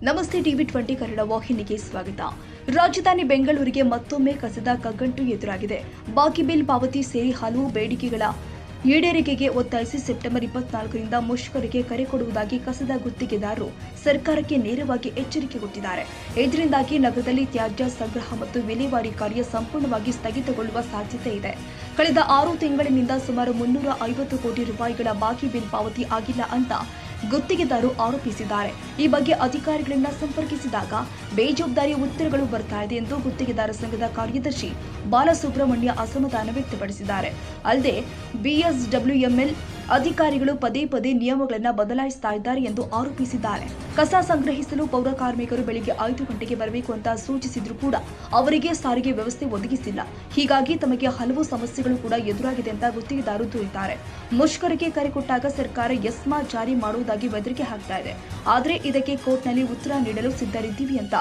ನಮಸ್ತೆ ಟಿವಿ20 ಕನ್ನಡ ವಾಹಿನಿಗೆ ಸ್ವಾಗತ. ರಾಜಧಾನಿ ಬೆಂಗಳೂರಿಗೆ ಮತ್ತೊಮ್ಮೆ ಕಸದ ಕಗ್ಗಂಟು ಎದುರಾಗಿದೆ. ಬಾಕಿ ಬಿಲ್ ಪಾವತಿ ಸೇರಿ ಹಲವು ಬೇಡಿಕೆಗಳ ಈಡೇರಿಕೆಗೆ ಒತ್ತಾಯಿಸಿ ಸೆಪ್ಟೆಂಬರ್ 24ರಿಂದ ಮುಷ್ಕರಕ್ಕೆ ಕರೆ ಕೊಡುವುದಾಗಿ ಕಸದ ಗುತ್ತಿಗೆದಾರರು ಸರ್ಕಾರಕ್ಕೆ ನೇರವಾಗಿ ಎಚ್ಚರಿಕೆ ಕೊಟ್ಟಿದ್ದಾರೆ. ಇದರಿಂದಾಗಿ ನಗರದಲ್ಲಿ ತ್ಯಾಜ್ಯ ಸಂಗ್ರಹ ಮತ್ತು ವಿಲೇವಾರಿ ಕಾರ್ಯ ಸಂಪೂರ್ಣವಾಗಿ ಸ್ಥಗಿತಗೊಳ್ಳುವ ಸಾಧ್ಯತೆ ಇದೆ. ಕಳೆದ 6 ತಿಂಗಳಿನಿಂದ ಸುಮಾರು 350 ಕೋಟಿ ರೂಪಾಯಿಗಳ ಬಾಕಿ ಬಿಲ್ ಪಾವತಿ ಆಗಿಲ್ಲ ಅಂತ ಗುತ್ತಿಗೆದಾರರು ಆರೋಪಿಸಿದ್ದಾರೆ. ಈ ಬಗ್ಗೆ ಅಧಿಕಾರಿಗಳನ್ನ ಸಂಪರ್ಕಿಸಿದಾಗ ಬೇಜವಾಬ್ದಾರಿ ಉತ್ತರಗಳು ಬರ್ತಾ ಇದೆ ಎಂದು ಗುತ್ತಿಗೆದಾರ ಸಂಘದ ಕಾರ್ಯದರ್ಶಿ ಬಾಲಸುಬ್ರಹ್ಮಣ್ಯ ಅಸಮಾಧಾನ ವ್ಯಕ್ತಪಡಿಸಿದ್ದಾರೆ. ಅಲ್ಲದೆ ಬಿಎಸ್ಡಬ್ಲ್ಯೂಎಂಎಲ್ ಅಧಿಕಾರಿಗಳು ಪದೇ ಪದೇ ನಿಯಮಗಳನ್ನು ಬದಲಾಯಿಸ್ತಾ ಇದ್ದಾರೆ ಎಂದು ಆರೋಪಿಸಿದ್ದಾರೆ. ಕಸ ಸಂಗ್ರಹಿಸಲು ಪೌರ ಕಾರ್ಮಿಕರು ಬೆಳಿಗ್ಗೆ 5 ಗಂಟೆಗೆ ಬರಬೇಕು ಅಂತ ಸೂಚಿಸಿದ್ರು ಕೂಡ ಅವರಿಗೆ ಸಾರಿಗೆ ವ್ಯವಸ್ಥೆ ಒದಗಿಸಿಲ್ಲ. ಹೀಗಾಗಿ ತಮಗೆ ಹಲವು ಸಮಸ್ಯೆಗಳು ಕೂಡ ಎದುರಾಗಿದೆ ಅಂತ ಗುತ್ತಿಗೆದಾರರು ದೂರಿದ್ದಾರೆ. ಮುಷ್ಕರಕ್ಕೆ ಕರೆ ಕೊಟ್ಟಾಗ ಸರ್ಕಾರ ಎಸ್ಮಾ ಜಾರಿ ಮಾಡುವುದಾಗಿ ಬೆದರಿಕೆ ಹಾಕ್ತಾ ಇದೆ. ಆದರೆ ಇದಕ್ಕೆ ಕೋರ್ಟ್ನಲ್ಲಿ ಉತ್ತರ ನೀಡಲು ಸಿದ್ಧರಿದ್ದೀವಿ ಅಂತ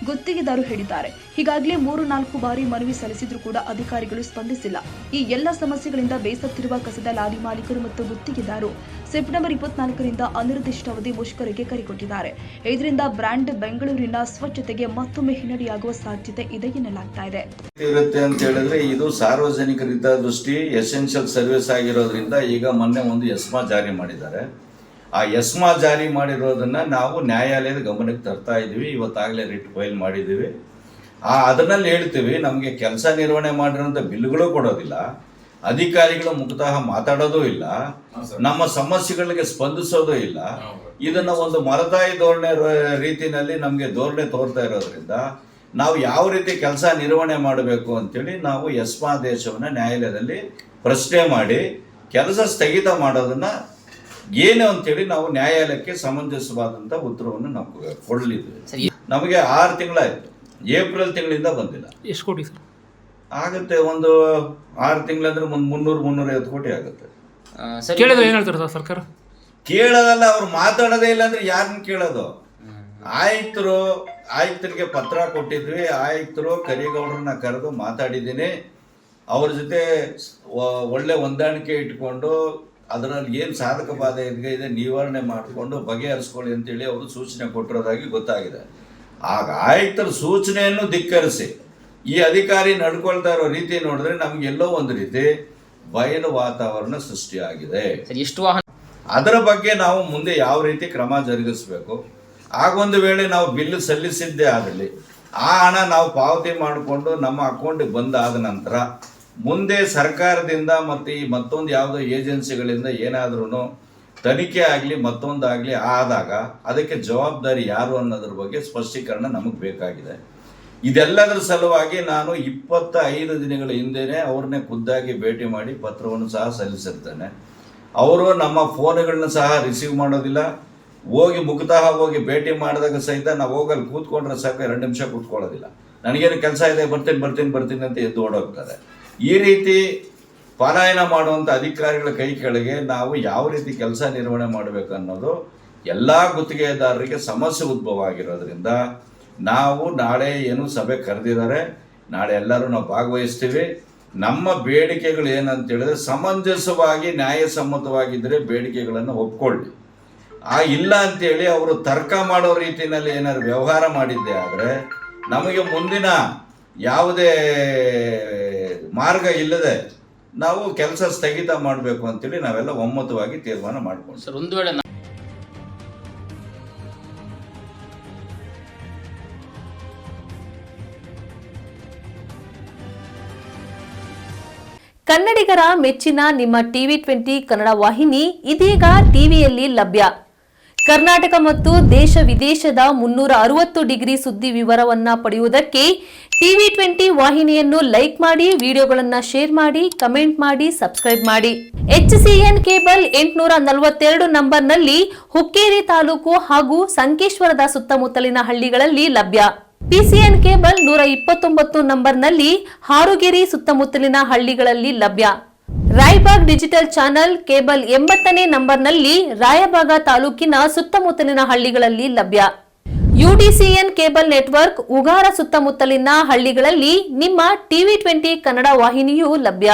ಗುತ್ತಿಗೆದಾರರು ಹೇಳಿದ್ದಾರೆ. ಹೀಗಾಗಲೇ 3-4 ಬಾರಿ ಮನವಿ ಸಲ್ಲಿಸಿದ್ರೂ ಕೂಡ ಅಧಿಕಾರಿಗಳು ಸ್ಪಂದಿಸಿಲ್ಲ. ಈ ಎಲ್ಲ ಸಮಸ್ಯೆಗಳಿಂದ ಬೇಸತ್ತಿರುವ ಕಸದ ಲಾರಿ ಮಾಲೀಕರು ಮತ್ತು ಗುತ್ತಿಗೆದಾರರು ಸೆಪ್ಟೆಂಬರ್ 24ರಿಂದ ಅನಿರ್ದಿಷ್ಟಾವಧಿ ಮುಷ್ಕರಕ್ಕೆ ಕರೆ ಕೊಟ್ಟಿದ್ದಾರೆ. ಇದರಿಂದ ಬ್ರ್ಯಾಂಡ್ ಬೆಂಗಳೂರಿನ ಸ್ವಚ್ಛತೆಗೆ ಮತ್ತೊಮ್ಮೆ ಹಿನ್ನಡೆಯಾಗುವ ಸಾಧ್ಯತೆ ಇದೆ ಎನ್ನಲಾಗ್ತಾ ಇದೆ. ಇರುತ್ತೆ ಅಂತ ಹೇಳಿದ್ರೆ ಇದು ಸಾರ್ವಜನಿಕರ ಹಿತದೃಷ್ಟಿ ಎಸೆನ್ಷಿಯಲ್ ಸರ್ವಿಸ್ ಆಗಿರೋದ್ರಿಂದ ಈಗ ಮೊನ್ನೆ ಒಂದು ಎಸ್ಮಾ ಜಾರಿ ಮಾಡಿದ್ದಾರೆ. ಆ ಎಸ್ಮಾ ಜಾರಿ ಮಾಡಿರೋದನ್ನ ನಾವು ನ್ಯಾಯಾಲಯದ ಗಮನಕ್ಕೆ ತರ್ತಾ ಇದ್ದೀವಿ. ಇವತ್ತಾಗಲೇ ರಿಟ್ ಫೈಲ್ ಮಾಡಿದ್ದೀವಿ. ಅದರಲ್ಲಿ ಹೇಳ್ತೀವಿ, ನಮಗೆ ಕೆಲಸ ನಿರ್ವಹಣೆ ಮಾಡಿರೋಂಥ ಬಿಲ್ಗಳು ಕೊಡೋದಿಲ್ಲ, ಅಧಿಕಾರಿಗಳು ಮುಕ್ತಃ ಮಾತಾಡೋದು ಇಲ್ಲ, ನಮ್ಮ ಸಮಸ್ಯೆಗಳಿಗೆ ಸ್ಪಂದಿಸೋದು ಇಲ್ಲ. ಇದನ್ನು ಒಂದು ಮಲತಾಯಿ ಧೋರಣೆ ರೀತಿಯಲ್ಲಿ ನಮಗೆ ಧೋರಣೆ ತೋರ್ತಾ ಇರೋದ್ರಿಂದ ನಾವು ಯಾವ ರೀತಿ ಕೆಲಸ ನಿರ್ವಹಣೆ ಮಾಡಬೇಕು ಅಂತೇಳಿ ನಾವು ಎಸ್ಮಾ ಆದೇಶವನ್ನು ನ್ಯಾಯಾಲಯದಲ್ಲಿ ಪ್ರಶ್ನೆ ಮಾಡಿ ಕೆಲಸ ಸ್ಥಗಿತ ಮಾಡೋದನ್ನ ಏನು ಅಂತೇಳಿ ನಾವು ನ್ಯಾಯಾಲಯಕ್ಕೆ ಸಮಂಜಸವಾದಂಥ ಉತ್ತರವನ್ನು ನಾವು ಕೊಡಲಿದ್ವಿ. ನಮಗೆ 6 ತಿಂಗಳಾಯಿತು, ಏಪ್ರಿಲ್ ತಿಂಗಳಿಂದ ಬಂದಿಲ್ಲ. ಎಷ್ಟು ಕೋಟಿ ಸರ್ ಆಗುತ್ತೆ? ಒಂದು 6 ತಿಂಗಳಂದ್ರೆ ಒಂದು 300-350 ಕೋಟಿ ಆಗುತ್ತೆ. ಕೇಳಿದ್ರೆ ಏನು ಹೇಳ್ತಾರೆ ಸರ್ ಸರ್ಕಾರ? ಕೇಳೋದಲ್ಲ, ಅವ್ರು ಮಾತಾಡೋದೇ ಇಲ್ಲ ಅಂದ್ರೆ ಯಾರನ್ನ ಕೇಳೋದು? ಆಯುಕ್ತರಿಗೆ ಪತ್ರ ಕೊಟ್ಟಿದ್ವಿ. ಆಯುಕ್ತರು ಕರಿಗೌಡರನ್ನ ಕರೆದು ಮಾತಾಡಿದ್ದೀನಿ. ಅವ್ರ ಜೊತೆ ಒಳ್ಳೆ ಹೊಂದಾಣಿಕೆ ಇಟ್ಕೊಂಡು ಅದರಲ್ಲಿ ಏನು ಸಾಧಕ ಬಾಧೆ ಇದೆ ನಿವಾರಣೆ ಮಾಡಿಕೊಂಡು ಬಗೆಹರಿಸ್ಕೊಳ್ಳಿ ಅಂತೇಳಿ ಅವರು ಸೂಚನೆ ಕೊಟ್ಟಿರೋದಾಗಿ ಗೊತ್ತಾಗಿದೆ. ಆಗ ಆಯುಕ್ತರ ಸೂಚನೆಯನ್ನು ಧಿಕ್ಕರಿಸಿ ಈ ಅಧಿಕಾರಿ ನಡ್ಕೊಳ್ತಾ ಇರೋ ರೀತಿ ನೋಡಿದ್ರೆ ನಮಗೆಲ್ಲೋ ಒಂದು ರೀತಿ ಭಯದ ವಾತಾವರಣ ಸೃಷ್ಟಿಯಾಗಿದೆ. ಅದರ ಬಗ್ಗೆ ನಾವು ಮುಂದೆ ಯಾವ ರೀತಿ ಕ್ರಮ ಜರುಗಿಸಬೇಕು, ಆಗೊಂದು ವೇಳೆ ನಾವು ಬಿಲ್ ಸಲ್ಲಿಸಿದ್ದೇ ಆದಲ್ಲಿ ಆ ಹಣ ನಾವು ಪಾವತಿ ಮಾಡಿಕೊಂಡು ನಮ್ಮ ಅಕೌಂಟಿಗೆ ಬಂದಾದ ನಂತರ ಮುಂದೆ ಸರ್ಕಾರದಿಂದ ಮತ್ತು ಈ ಮತ್ತೊಂದು ಯಾವುದೋ ಏಜೆನ್ಸಿಗಳಿಂದ ಏನಾದ್ರೂ ತನಿಖೆ ಆಗಲಿ ಮತ್ತೊಂದಾಗಲಿ ಆದಾಗ ಅದಕ್ಕೆ ಜವಾಬ್ದಾರಿ ಯಾರು ಅನ್ನೋದ್ರ ಬಗ್ಗೆ ಸ್ಪಷ್ಟೀಕರಣ ನಮಗೆ ಬೇಕಾಗಿದೆ. ಇದೆಲ್ಲದರ ಸಲುವಾಗಿ ನಾನು 25 ದಿನಗಳ ಹಿಂದೆನೇ ಅವ್ರನ್ನೇ ಖುದ್ದಾಗಿ ಭೇಟಿ ಮಾಡಿ ಪತ್ರವನ್ನು ಸಹ ಸಲ್ಲಿಸಿರ್ತೇನೆ. ಅವರು ನಮ್ಮ ಫೋನ್ಗಳನ್ನ ಸಹ ರಿಸೀವ್ ಮಾಡೋದಿಲ್ಲ. ಮುಕ್ತಃ ಹೋಗಿ ಭೇಟಿ ಮಾಡಿದಾಗ ಸಹಿತ ನಾವು ಹೋಗಲ್ಲಿ ಕೂತ್ಕೊಂಡ್ರೆ ಸಾಕು 2 ನಿಮಿಷ ಕೂತ್ಕೊಳ್ಳೋದಿಲ್ಲ. ನನಗೇನು ಕೆಲಸ ಇದೆ, ಬರ್ತೀನಿ ಅಂತ ಎದ್ದು ಓಡೋಗ್ತಾರೆ. ಈ ರೀತಿ ಪಲಾಯನ ಮಾಡುವಂಥ ಅಧಿಕಾರಿಗಳ ಕೈ ಕೆಳಗೆ ನಾವು ಯಾವ ರೀತಿ ಕೆಲಸ ನಿರ್ವಹಣೆ ಮಾಡಬೇಕು ಅನ್ನೋದು ಎಲ್ಲ ಗುತ್ತಿಗೆದಾರರಿಗೆ ಸಮಸ್ಯೆ ಉದ್ಭವ ಆಗಿರೋದ್ರಿಂದ ನಾವು ನಾಳೆ ಏನು ಸಭೆ ಕರೆದಿದ್ದಾರೆ, ನಾಳೆ ಎಲ್ಲರೂ ನಾವು ಭಾಗವಹಿಸ್ತೀವಿ. ನಮ್ಮ ಬೇಡಿಕೆಗಳು ಏನಂತೇಳಿದ್ರೆ ಸಮಂಜಸವಾಗಿ ನ್ಯಾಯಸಮ್ಮತವಾಗಿದ್ದರೆ ಬೇಡಿಕೆಗಳನ್ನು ಒಪ್ಕೊಳ್ಳಿ. ಇಲ್ಲ ಅಂತೇಳಿ ಅವರು ತರ್ಕ ಮಾಡೋ ರೀತಿಯಲ್ಲಿ ಏನಾದ್ರು ವ್ಯವಹಾರ ಮಾಡಿದ್ದೆ ಆದರೆ ನಮಗೆ ಮುಂದಿನ ಯಾವುದೇ ಮಾರ್ಗ ಇಲ್ಲದೆ ನಾವು ಕೆಲಸ ಸ್ಥಗಿತ ಮಾಡಬೇಕು ಅಂತೇಳಿ ನಾವೆಲ್ಲ ಒಮ್ಮತವಾಗಿ ತೀರ್ಮಾನ ಮಾಡ್ಕೊಂಡು ಸರ್, ಒಂದು ವೇಳೆ ಕನ್ನಡಿಗರ ಮೆಚ್ಚಿನ ನಿಮ್ಮ ಟಿವಿ20 ಕನ್ನಡ ವಾಹಿನಿ ಇದೀಗ ಟಿವಿಯಲ್ಲಿ ಲಭ್ಯ. ಕರ್ನಾಟಕ ಮತ್ತು ದೇಶ ವಿದೇಶದ 360 ಡಿಗ್ರಿ ಸುದ್ದಿ ವಿವರವನ್ನ ಪಡೆಯುವುದಕ್ಕೆ ಟಿವಿ20 ವಾಹಿನಿಯನ್ನು ಲೈಕ್ ಮಾಡಿ, ವಿಡಿಯೋಗಳನ್ನು ಶೇರ್ ಮಾಡಿ, ಕಮೆಂಟ್ ಮಾಡಿ, ಸಬ್ಸ್ಕ್ರೈಬ್ ಮಾಡಿ. HCN ಕೇಬಲ್ 842 ನಂಬರ್ನಲ್ಲಿ ಹುಕ್ಕೇರಿ ತಾಲೂಕು ಹಾಗೂ ಸಂಕೇಶ್ವರದ ಸುತ್ತಮುತ್ತಲಿನ ಹಳ್ಳಿಗಳಲ್ಲಿ ಲಭ್ಯ. PCN ಕೇಬಲ್ 129 ನಂಬರ್ನಲ್ಲಿ ಹಾರುಗೆರೆ ಸುತ್ತಮುತ್ತಲಿನ ಹಳ್ಳಿಗಳಲ್ಲಿ ಲಭ್ಯ. ರಾಯಬಾಗ್ ಡಿಜಿಟಲ್ ಚಾನೆಲ್ ಕೇಬಲ್ 80ನೇ ನಂಬರ್ನಲ್ಲಿ ರಾಯಬಾಗ ತಾಲೂಕಿನ ಸುತ್ತಮುತ್ತಲಿನ ಹಳ್ಳಿಗಳಲ್ಲಿ ಲಭ್ಯ. UDCN ಕೇಬಲ್ ನೆಟ್ವರ್ಕ್ ಉಗಾರ ಸುತ್ತಮುತ್ತಲಿನ ಹಳ್ಳಿಗಳಲ್ಲಿ ನಿಮ್ಮ ಟಿವಿ20 ಕನ್ನಡ ವಾಹಿನಿಯೂ ಲಭ್ಯ.